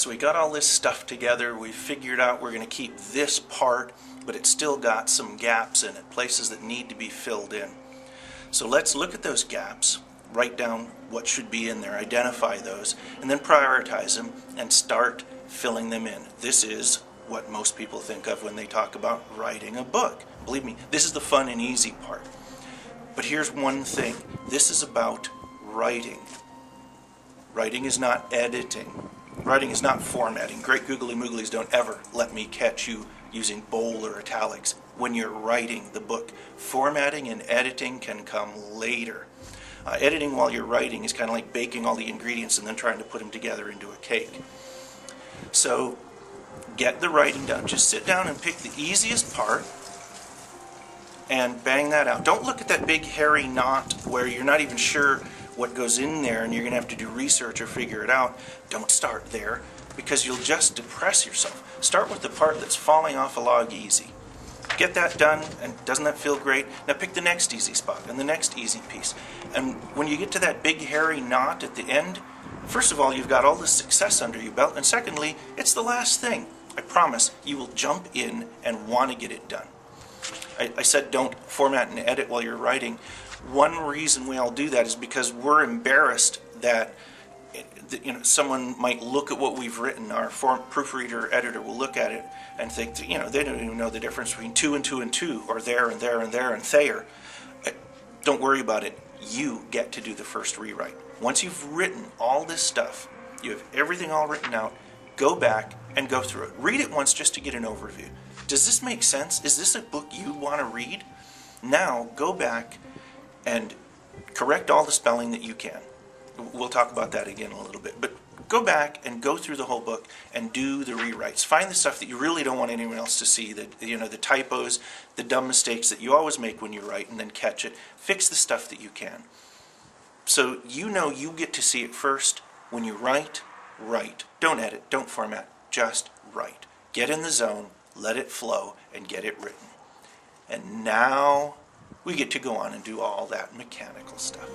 So we got all this stuff together. We figured out we're going to keep this part, but it's still got some gaps in it, places that need to be filled in. So let's look at those gaps, write down what should be in there, identify those, and then prioritize them and start filling them in. This is what most people think of when they talk about writing a book. Believe me, this is the fun and easy part. But here's one thing. This is about writing. Writing is not editing. Writing is not formatting. Great googly mooglies, don't ever let me catch you using bold or italics when you're writing the book. Formatting and editing can come later. Editing while you're writing is kind of like baking all the ingredients and then trying to put them together into a cake. So get the writing done. Just sit down and pick the easiest part and bang that out. Don't look at that big hairy knot where you're not even sure what goes in there and you're going to have to do research or figure it out. Don't start there because you'll just depress yourself. Start with the part that's falling off a log easy. Get that done, and doesn't that feel great? Now pick the next easy spot and the next easy piece. And when you get to that big hairy knot at the end, first of all, you've got all this success under your belt, and secondly, it's the last thing. I promise you will jump in and want to get it done. I said don't format and edit while you're writing. One reason we all do that is because we're embarrassed that someone might look at what we've written. Our proofreader or editor will look at it and think that, they don't even know the difference between two and two and two, or there and there and there and there. Don't worry about it. You get to do the first rewrite. Once you've written all this stuff, you have everything all written out, go back and go through it. Read it once just to get an overview. Does this make sense? Is this a book you want to read? Now go back and correct all the spelling that you can. We'll talk about that again in a little bit. But go back and go through the whole book and do the rewrites. Find the stuff that you really don't want anyone else to see, the typos, the dumb mistakes that you always make when you write, and then catch it. Fix the stuff that you can. So you get to see it first. When you write. Don't edit, don't format, just write. Get in the zone, let it flow, and get it written. And now we get to go on and do all that mechanical stuff.